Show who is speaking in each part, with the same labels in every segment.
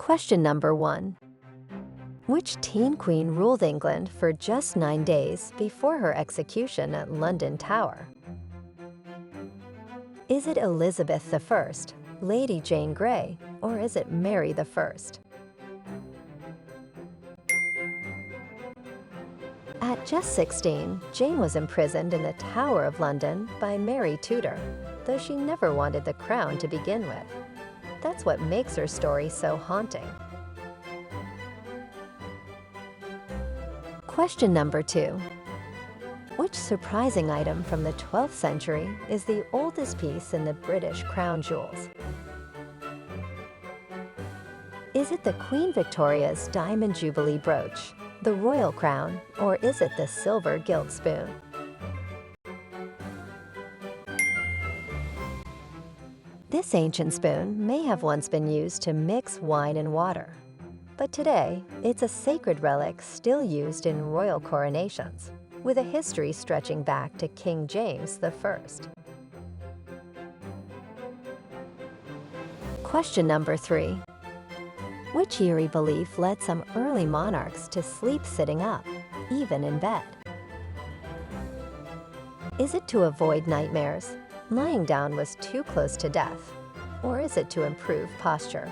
Speaker 1: Question number 1. Which teen queen ruled England for just 9 days before her execution at London Tower? Is it Elizabeth I, Lady Jane Grey, or is it Mary I? At just 16, Jane was imprisoned in the Tower of London by Mary Tudor, though she never wanted the crown to begin with. That's what makes her story so haunting. Question number 2. Which surprising item from the 12th century is the oldest piece in the British crown jewels? Is it the Queen Victoria's Diamond Jubilee brooch, the royal crown, or is it the silver gilt spoon? This ancient spoon may have once been used to mix wine and water, but today it's a sacred relic still used in royal coronations, with a history stretching back to King James I. Question number 3. Which eerie belief led some early monarchs to sleep sitting up, even in bed? Is it to avoid nightmares? Lying down was too close to death, or is it to improve posture?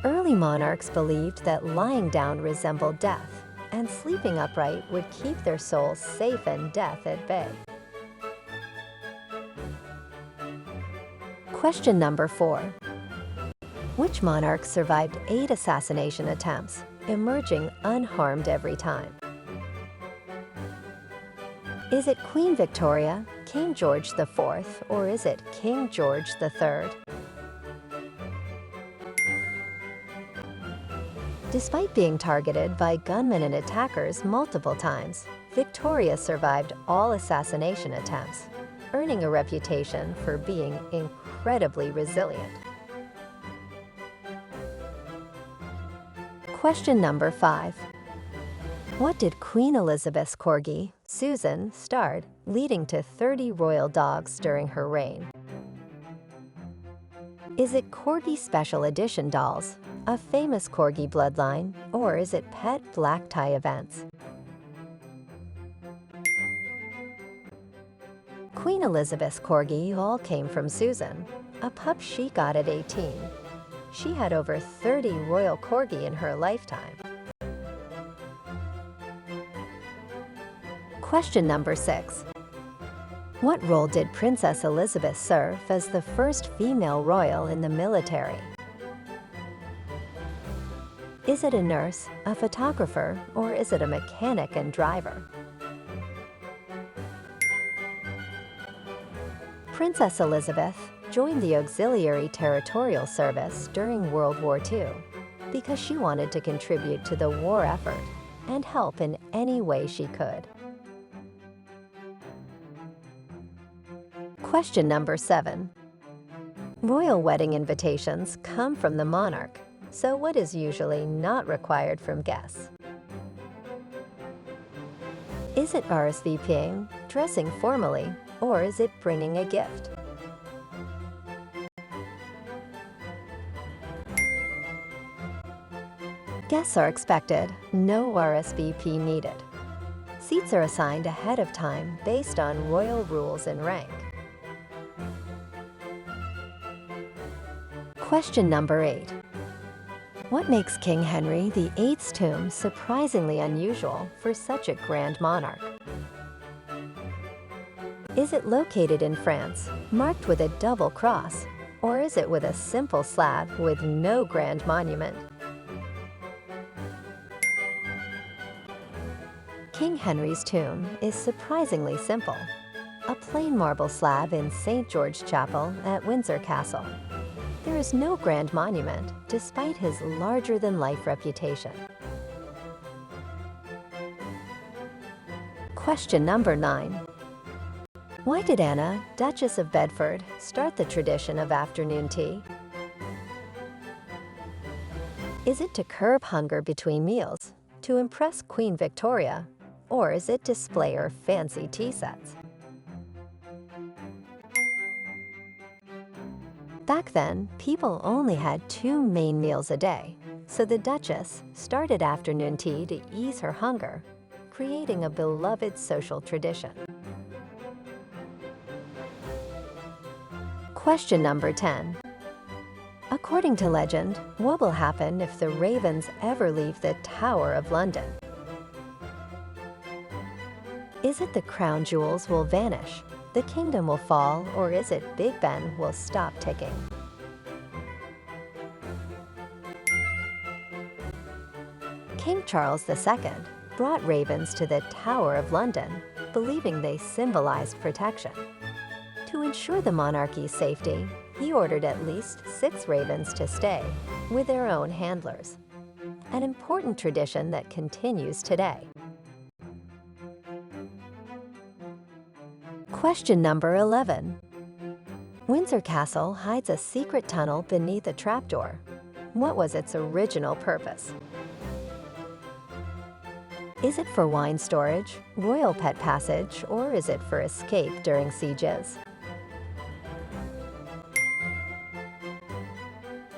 Speaker 1: Early monarchs believed that lying down resembled death, and sleeping upright would keep their souls safe and death at bay. Question number 4. Which monarch survived 8 assassination attempts, emerging unharmed every time? Is it Queen Victoria, King George IV, or is it King George III? Despite being targeted by gunmen and attackers multiple times, Victoria survived all assassination attempts, earning a reputation for being incredibly resilient. Question number 5. What did Queen Elizabeth's corgi, Susan, start, leading to 30 royal dogs during her reign? Is it Corgi Special Edition dolls, a famous corgi bloodline, or is it pet black tie events? Queen Elizabeth's corgi all came from Susan, a pup she got at 18. She had over 30 royal corgi in her lifetime. Question number 6. What role did Princess Elizabeth serve as the first female royal in the military? Is it a nurse, a photographer, or is it a mechanic and driver? Princess Elizabeth joined the Auxiliary Territorial Service during World War II because she wanted to contribute to the war effort and help in any way she could. Question number 7. Royal wedding invitations come from the monarch, so what is usually not required from guests? Is it RSVPing, dressing formally, or is it bringing a gift? Guests are expected, no RSVP needed. Seats are assigned ahead of time based on royal rules and rank. Question number 8. What makes King Henry VIII's tomb surprisingly unusual for such a grand monarch? Is it located in France, marked with a double cross, or is it with a simple slab with no grand monument? King Henry's tomb is surprisingly simple, a plain marble slab in St. George Chapel at Windsor Castle. There is no grand monument, despite his larger-than-life reputation. Question number 9. Why did Anna, Duchess of Bedford, start the tradition of afternoon tea? Is it to curb hunger between meals, to impress Queen Victoria, or is it to display her fancy tea sets? Back then, people only had 2 main meals a day, so the Duchess started afternoon tea to ease her hunger, creating a beloved social tradition. Question number 10. According to legend, what will happen if the ravens ever leave the Tower of London? Is it the crown jewels will vanish, the kingdom will fall, or is it Big Ben will stop ticking? King Charles II brought ravens to the Tower of London, believing they symbolized protection. To ensure the monarchy's safety, he ordered at least 6 ravens to stay, with their own handlers. An important tradition that continues today. Question number 11. Windsor Castle hides a secret tunnel beneath a trapdoor. What was its original purpose? Is it for wine storage, royal pet passage, or is it for escape during sieges?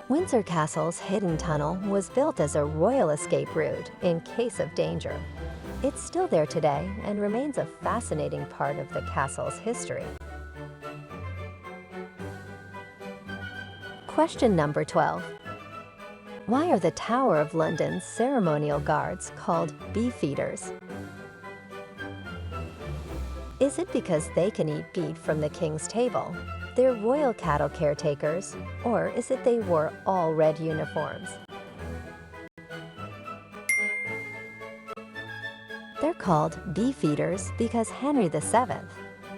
Speaker 1: Windsor Castle's hidden tunnel was built as a royal escape route in case of danger. It's still there today and remains a fascinating part of the castle's history. Question number 12. Why are the Tower of London's ceremonial guards called beefeaters? Is it because they can eat beef from the king's table? They're royal cattle caretakers, or is it they wore all red uniforms? They're called beefeaters because Henry VII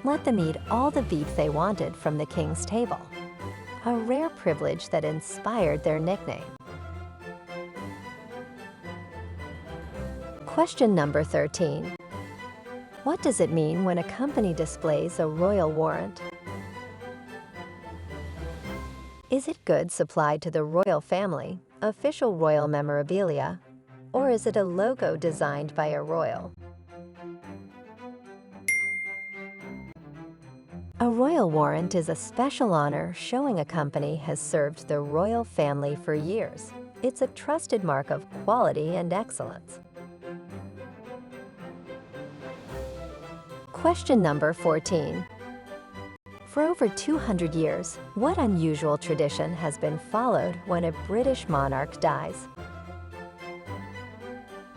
Speaker 1: let them eat all the beef they wanted from the king's table, a rare privilege that inspired their nickname. Question number 13. What does it mean when a company displays a royal warrant? Is it goods supplied to the royal family, official royal memorabilia, or is it a logo designed by a royal? A royal warrant is a special honor showing a company has served the royal family for years. It's a trusted mark of quality and excellence. Question number 14. For over 200 years, what unusual tradition has been followed when a British monarch dies?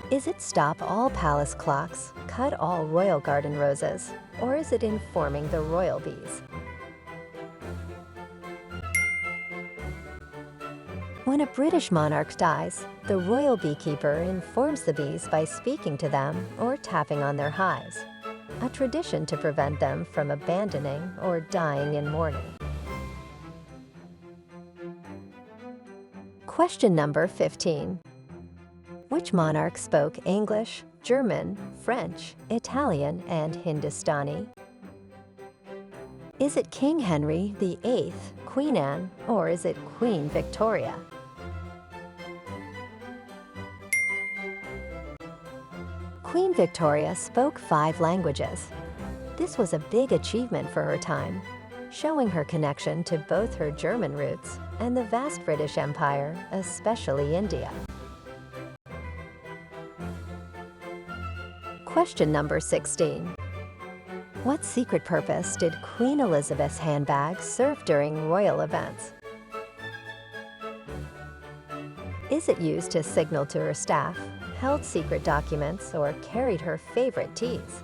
Speaker 1: Is it stop all palace clocks, cut all royal garden roses, or is it informing the royal bees? When a British monarch dies, the royal beekeeper informs the bees by speaking to them or tapping on their hives, a tradition to prevent them from abandoning or dying in mourning. Question number 15. Which monarch spoke English, German, French, Italian, and Hindustani? Is it King Henry VIII, Queen Anne, or is it Queen Victoria? Queen Victoria spoke 5 languages. This was a big achievement for her time, showing her connection to both her German roots and the vast British Empire, especially India. Question number 16. What secret purpose did Queen Elizabeth's handbag serve during royal events? Is it used to signal to her staff, held secret documents, or carried her favorite teas?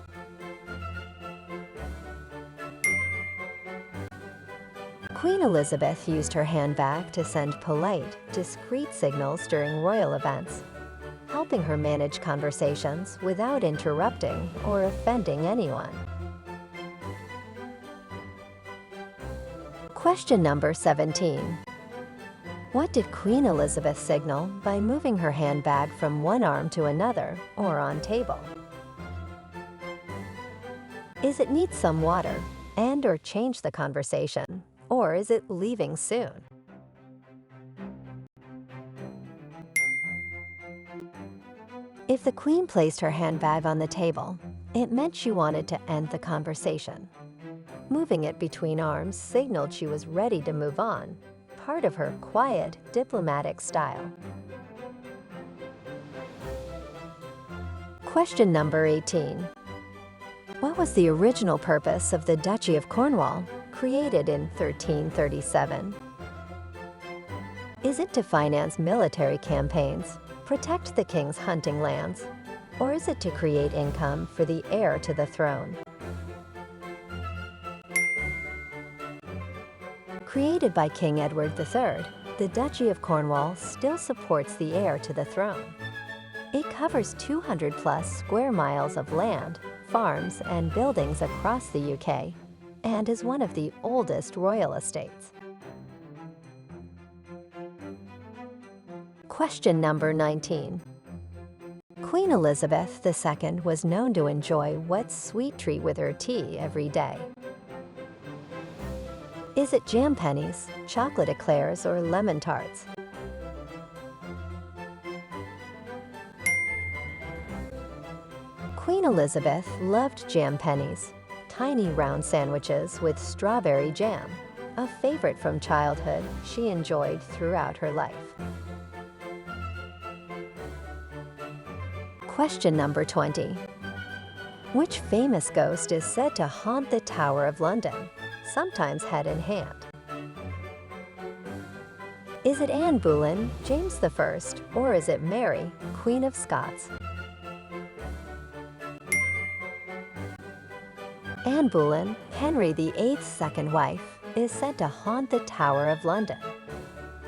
Speaker 1: Queen Elizabeth used her handbag to send polite, discreet signals during royal events, helping her manage conversations without interrupting or offending anyone. Question number 17. What did Queen Elizabeth signal by moving her handbag from one arm to another or on table? Is it need some water and or change the conversation, or is it leaving soon? If the Queen placed her handbag on the table, it meant she wanted to end the conversation. Moving it between arms signaled she was ready to move on, part of her quiet, diplomatic style. Question number 18. What was the original purpose of the Duchy of Cornwall, created in 1337? Is it to finance military campaigns, protect the king's hunting lands, or is it to create income for the heir to the throne? Created by King Edward III, the Duchy of Cornwall still supports the heir to the throne. It covers 200+ square miles of land, farms, and buildings across the UK, and is one of the oldest royal estates. Question number 19. Queen Elizabeth II was known to enjoy what sweet treat with her tea every day? Is it jam pennies, chocolate eclairs, or lemon tarts? Queen Elizabeth loved jam pennies, tiny round sandwiches with strawberry jam, a favorite from childhood she enjoyed throughout her life. Question number 20. Which famous ghost is said to haunt the Tower of London, sometimes head in hand? Is it Anne Boleyn, James I, or is it Mary, Queen of Scots? Anne Boleyn, Henry VIII's second wife, is said to haunt the Tower of London.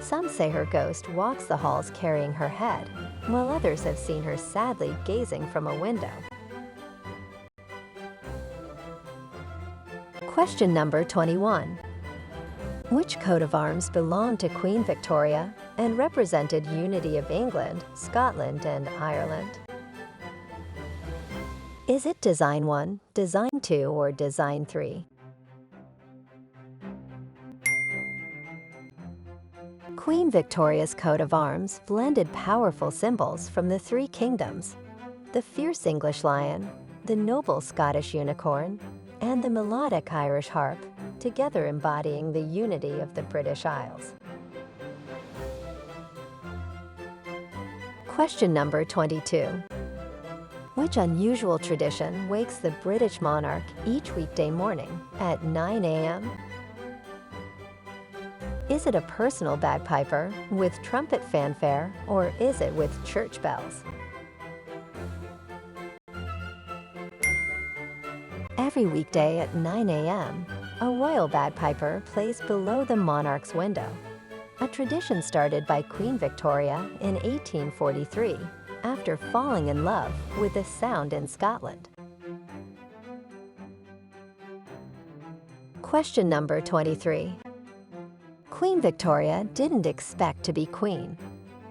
Speaker 1: Some say her ghost walks the halls carrying her head, while others have seen her sadly gazing from a window. Question number 21. Which coat of arms belonged to Queen Victoria and represented unity of England, Scotland, and Ireland? Is it Design 1, Design 2, or Design 3? Queen Victoria's coat of arms blended powerful symbols from the three kingdoms: the fierce English lion, the noble Scottish unicorn, and the melodic Irish harp, together embodying the unity of the British Isles. Question number 22. Which unusual tradition wakes the British monarch each weekday morning at 9 a.m.? Is it a personal bagpiper with trumpet fanfare, or is it with church bells? Every weekday at 9 a.m., a royal bagpiper plays below the monarch's window, a tradition started by Queen Victoria in 1843 after falling in love with the sound in Scotland. Question number 23. Queen Victoria didn't expect to be queen.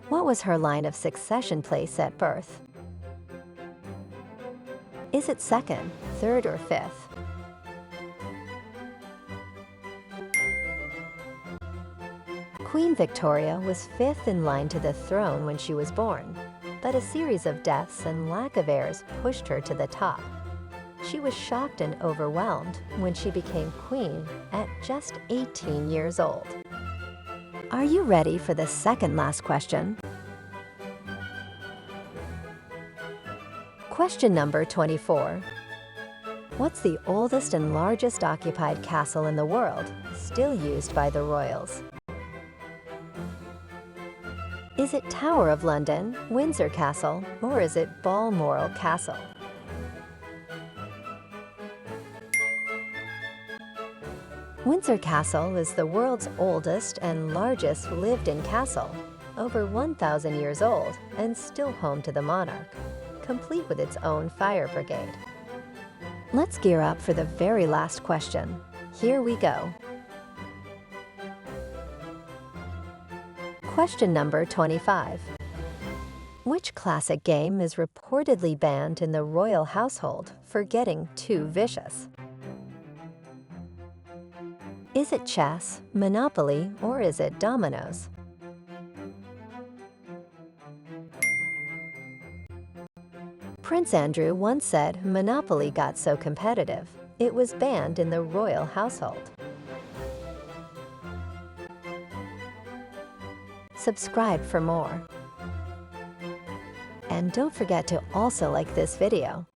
Speaker 1: What was her line of succession place at birth? Is it second, third, or fifth? Queen Victoria was fifth in line to the throne when she was born, but a series of deaths and lack of heirs pushed her to the top. She was shocked and overwhelmed when she became queen at just 18 years old. Are you ready for the second last question? Question number 24. What's the oldest and largest occupied castle in the world, still used by the royals? Is it Tower of London, Windsor Castle, or is it Balmoral Castle? Windsor Castle is the world's oldest and largest lived-in castle, over 1,000 years old and still home to the monarch, complete with its own fire brigade. Let's gear up for the very last question. Here we go. Question number 25. Which classic game is reportedly banned in the royal household for getting too vicious? Is it chess, Monopoly, or is it dominoes? Prince Andrew once said Monopoly got so competitive, it was banned in the royal household. Subscribe for more. And don't forget to also like this video.